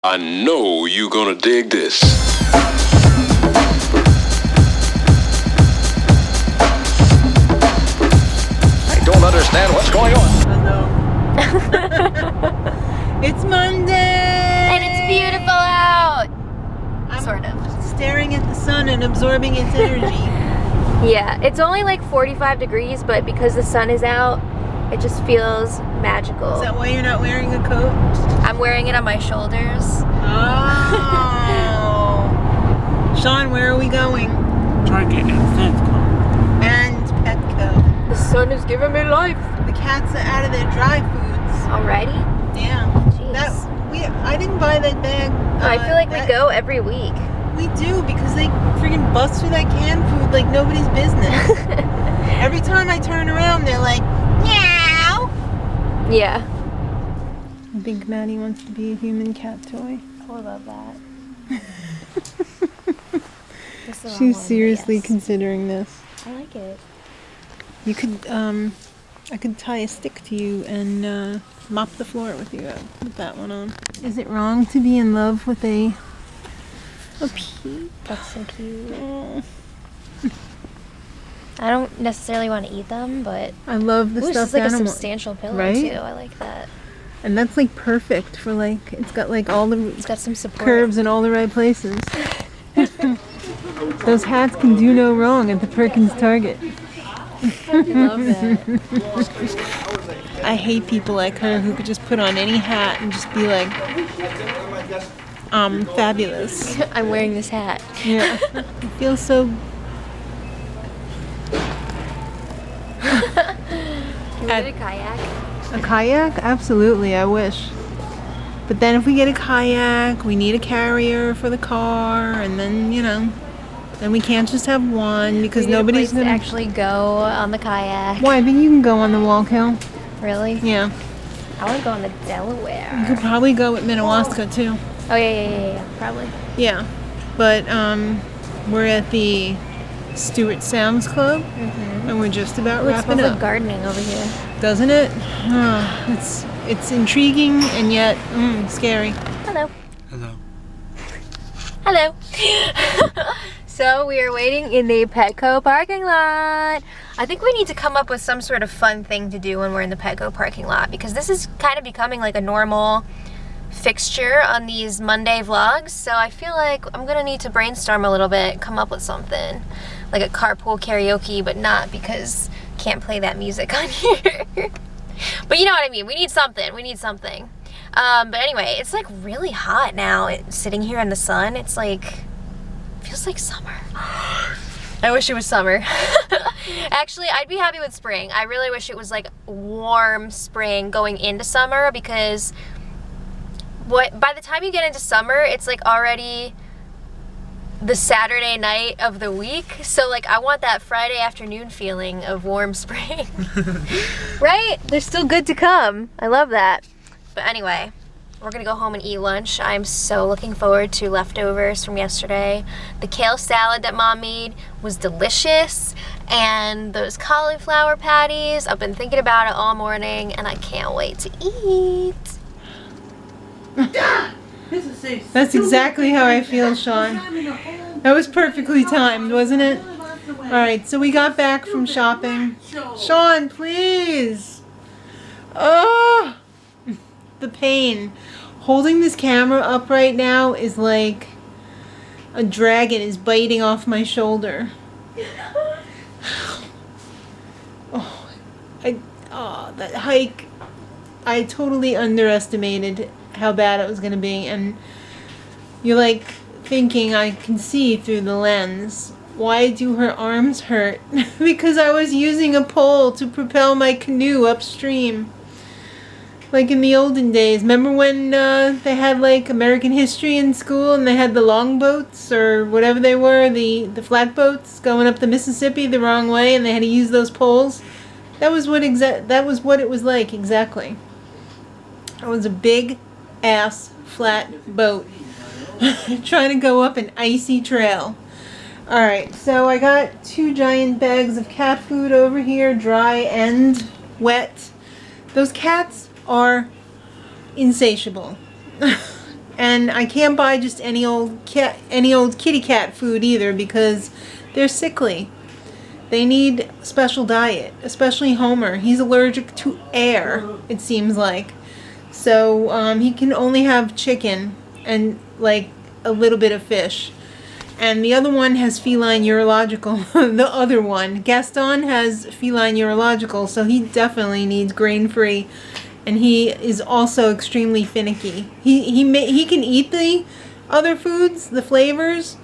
I know you gonna dig this. I don't understand what's going on. It's Monday! And it's beautiful out! I'm sort of. staring at the sun and absorbing its energy. Yeah, it's only like 45 degrees, but because the sun is out, it just feels magical. Is that why you're not wearing a coat? I'm wearing it on my shoulders. Oh! Sean, where are we going? Target and Sam's Club. And Petco. The sun is giving me life. The cats are out of their dry foods. Alrighty? Yeah. Jeez. I didn't buy that bag. I feel like we go every week. We do, because they freaking bust through that canned food like nobody's business. Every time I turn around, they're like, meow. Yeah. I think Maddie wants to be a human cat toy. Oh, I love that. She's seriously considering this. I like it. You could, I could tie a stick to you and mop the floor with you with that one on. Is it wrong to be in love with a peep? That's so cute. Oh. I don't necessarily want to eat them, but I love the ooh, stuffed this is like animal. a substantial pillow right? too. I like that. And that's like perfect for like, it's got like all the It's got some support. curves in all the right places. Those hats can do no wrong at the Perkins Target. I love that. I hate people like her who could just put on any hat and just be like, fabulous. I'm wearing this hat. Yeah. It feels so. Can we get a kayak? A kayak? Absolutely, I wish. But then if we get a kayak, we need a carrier for the car, and then, you know, then we can't just have one because We need nobody's a place gonna. to actually go on the kayak. Why? I think you can go on the Wallkill. Really? Yeah. I want to go on the You Delaware. could probably go with Minnewaska too. Oh yeah, probably. Yeah. But we're at the Stewart Sam's Club, and we're just about Ooh, it wrapping smells like up. gardening over here. Doesn't it? It's intriguing and yet scary. Hello. Hello. Hello. So we are waiting in the Petco parking lot. I think we need to come up with some sort of fun thing to do when we're in the Petco parking lot, because this is kind of becoming like a normal fixture on these Monday vlogs. So I feel like I'm gonna need to brainstorm a little bit, come up with something like a carpool karaoke, but not, because can't play that music on here. But you know what I mean. We need something. But anyway, it's like really hot now. Sitting here in the sun, it's like, feels like summer. I wish it was summer. Actually, I'd be happy with spring. I really wish it was like warm spring going into summer, because by the time you get into summer, it's like already the Saturday night of the week. So like I want that Friday afternoon feeling of warm spring. Right? They're still good to come. I love that. But anyway, we're gonna go home and eat lunch. I'm so looking forward to leftovers from yesterday. The kale salad that Mom made was delicious, and those cauliflower patties, I've been thinking about it all morning and I can't wait to eat. That's exactly how I feel, Sean. That was perfectly timed, wasn't it? Alright, so we got back from shopping. Sean, please! Oh! The pain. Holding this camera up right now is like a dragon is biting off my shoulder. That hike, I totally underestimated how bad it was going to be, and you're like thinking, I can see through the lens. Why do her arms hurt? Because I was using a pole to propel my canoe upstream. Like in the olden days. Remember when they had like American history in school and they had the longboats or whatever they were, the flatboats going up the Mississippi the wrong way, and they had to use those poles? That was what it was like exactly. It was a big ass flat boat trying to go up an icy trail. Alright, so I got 2 giant bags of cat food over here, dry and wet. Those cats are insatiable. And I can't buy just any old kitty cat food either because they're sickly. They need special diet, especially Homer. He's allergic to air, it seems like. So he can only have chicken and like a little bit of fish. And the other one has feline urological. The other one, Gaston, has feline urological, so he definitely needs grain-free. And he is also extremely finicky. He can eat the other foods, the flavors,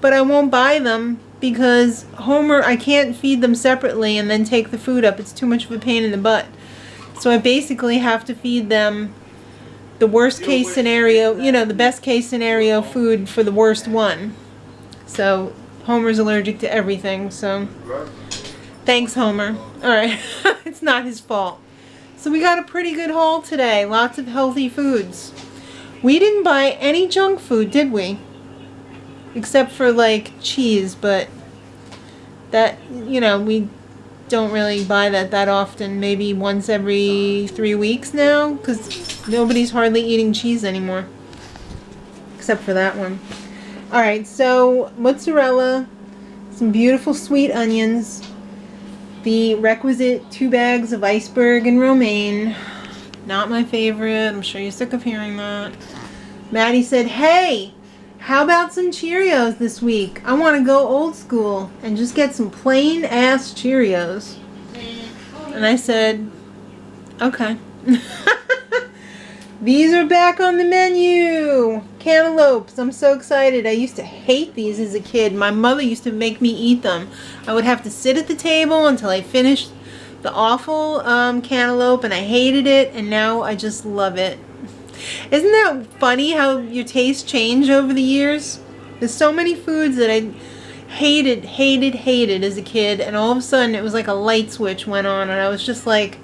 but I won't buy them because Homer, I can't feed them separately and then take the food up. It's too much of a pain in the butt. So I basically have to feed them the worst case scenario, the best case scenario food for the worst one. So Homer's allergic to everything, so thanks, Homer. Alright, it's not his fault. So we got a pretty good haul today. Lots of healthy foods. We didn't buy any junk food, did we? Except for like cheese, but that, we don't really buy that often. Maybe once every 3 weeks now, because nobody's hardly eating cheese anymore. Except for that one. Alright, so mozzarella, some beautiful sweet onions, the requisite 2 bags of iceberg and romaine. Not my favorite. I'm sure you're sick of hearing that. Maddie said, hey, how about some Cheerios this week? I want to go old school and just get some plain ass Cheerios. And I said, okay. These are back on the menu. Cantaloupes. I'm so excited. I used to hate these as a kid. My mother used to make me eat them. I would have to sit at the table until I finished the awful cantaloupe, and I hated it, and now I just love it. Isn't that funny how your tastes change over the years? There's so many foods that I hated as a kid, and all of a sudden it was like a light switch went on, and I was just like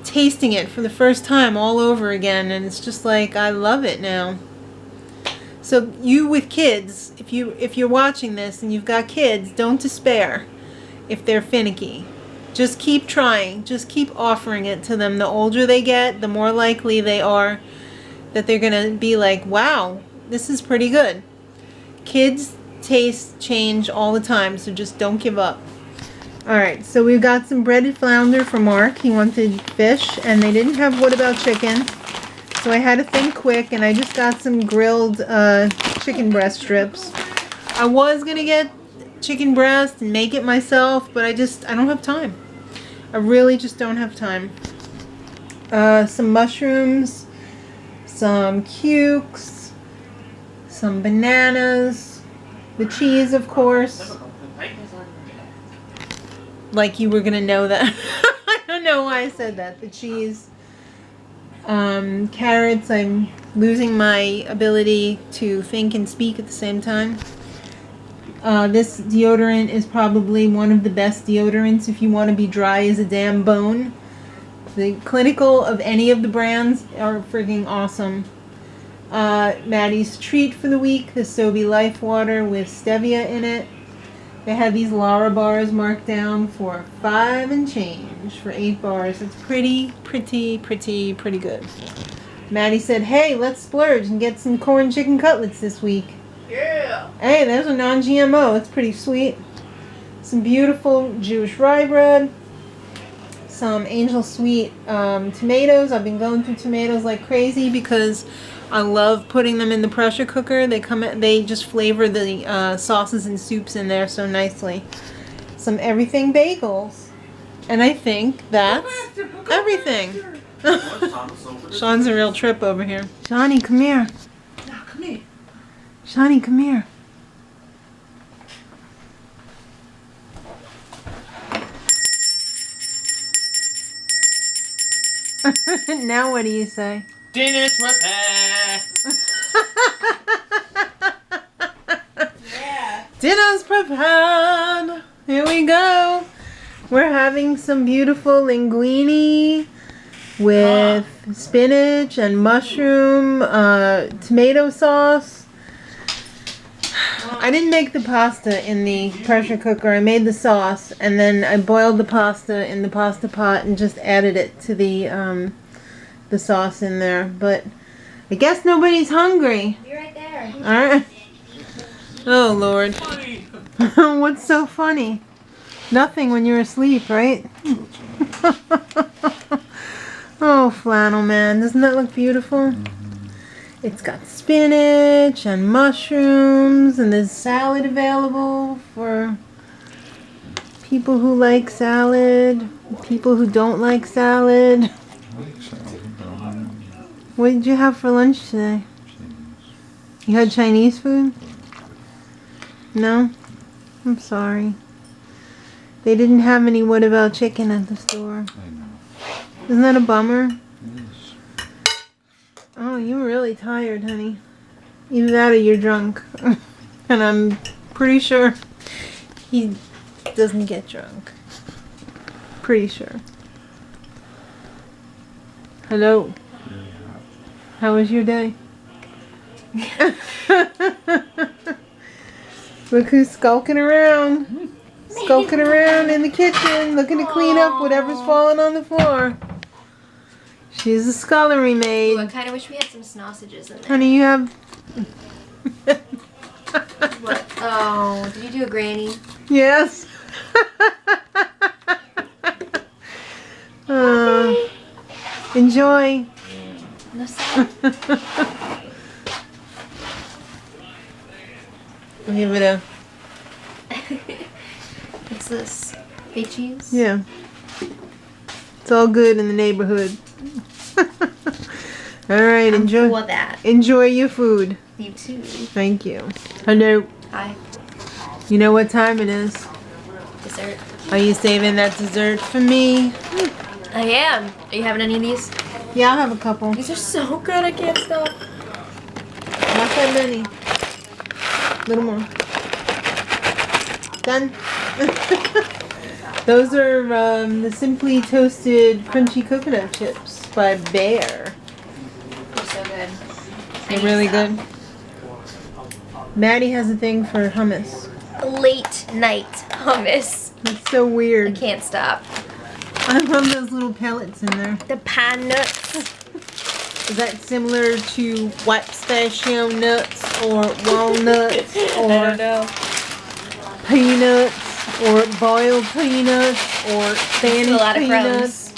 tasting it for the first time all over again, and it's just like I love it now. So you with kids, if you're watching this and you've got kids, don't despair if they're finicky. Just keep trying. Just keep offering it to them. The older they get, the more likely they are that they're going to be like, wow, this is pretty good. Kids' tastes change all the time, so just don't give up. Alright, so we've got some breaded flounder for Mark. He wanted fish, and they didn't have what about chicken. So I had to think quick, and I just got some grilled chicken breast strips. I was going to get chicken breast and make it myself, but I don't have time. I really just don't have time. Some mushrooms, some cukes, some bananas, the cheese, of course. Like you were gonna know that. I don't know why I said that. The cheese. Carrots. I'm losing my ability to think and speak at the same time. This deodorant is probably one of the best deodorants if you want to be dry as a damn bone. The Clinical of any of the brands are frigging awesome. Maddie's treat for the week, the Sobe Life Water with stevia in it. They had these Lara bars marked down for 5 and change for 8 bars. It's pretty good. Maddie said, hey, let's splurge and get some corn chicken cutlets this week. Yeah. Hey, there's a non-GMO. It's pretty sweet. Some beautiful Jewish rye bread. Some Angel Sweet tomatoes. I've been going through tomatoes like crazy because I love putting them in the pressure cooker. They just flavor the sauces and soups in there so nicely. Some everything bagels. And I think that's everything. Sean's a real trip over here. Shawnee, come here. No, come here. Shawnee, come here. Now what do you say? Dinner's prepared. Yeah. Dinner's prepared. Here we go. We're having some beautiful linguine with spinach and mushroom, tomato sauce. I didn't make the pasta in the pressure cooker. I made the sauce, and then I boiled the pasta in the pasta pot and just added it to the sauce in there. But I guess nobody's hungry. Be right there. Alright. Oh, Lord. What's so funny? Nothing when you're asleep, right? Oh, flannel man. Doesn't that look beautiful? It's got spinach and mushrooms, and there's salad available for people who like salad, people who don't like salad. What did you have for lunch today? You had Chinese food? No? I'm sorry. They didn't have any what about chicken at the store. I know. Isn't that a bummer? Yes. Oh, you're really tired, honey. Either that or you're drunk. And I'm pretty sure he doesn't get drunk. Pretty sure. Hello. How was your day? Look who's skulking around. Skulking around in the kitchen, looking to clean up whatever's falling on the floor. She's a scullery maid. Ooh, I kind of wish we had some sausages in there. Honey, you have... What? Oh, did you do a granny? Yes. Enjoy. No salad. I'll give it a... What's this? Bay cheese? Yeah. It's all good in the neighborhood. Alright, enjoy. For that. Enjoy your food. You too. Thank you. Hello. Hi. You know what time it is? Dessert. Are you saving that dessert for me? I am. Are you having any of these? Yeah, I'll have a couple. These are so good. I can't stop. Not that many. A little more. Done. Those are the Simply Toasted Crunchy Coconut Chips by Bear. They're so good. They're really good. Maddie has a thing for hummus. Late night hummus. That's so I weird. can't stop. I love those little pellets in there. The pine nuts. Is that similar to white pistachio nuts or walnuts I or don't know. peanuts or boiled peanuts or Spanish a lot of peanuts,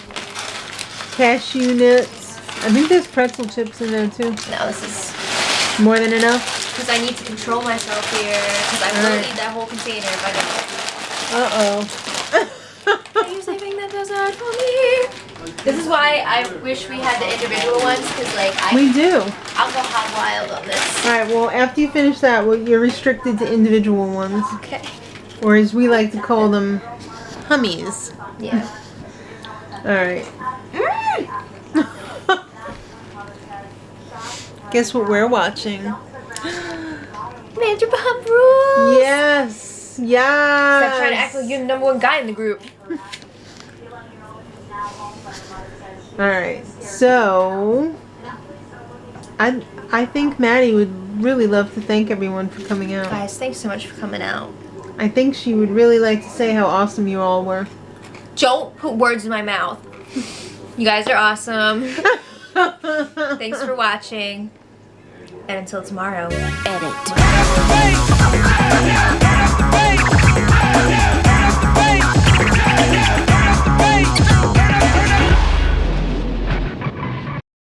cashew nuts? I think there's pretzel chips in there too. No, this is More than enough? because I need to control myself here. Because I will Alright. eat that whole container if I Uh-oh. don't. Are you saving that dessert for me? This is why I wish we had the individual ones. Because like We do. I'll go hot wild on this. Alright, well after you finish that, well, you're restricted to individual ones. Okay. Or as we like to call them, hummies. Yeah. Alright. Guess what we're watching? Vanderpump Rules. Yes! Yes! Stop trying to act like you're the number one guy in the group. Alright, so I think Maddie would really love to thank everyone for coming out. Guys, thanks so much for coming out. I think she would really like to say how awesome you all were. Don't put words in my mouth. You guys are awesome. Thanks for watching. And until tomorrow, edit.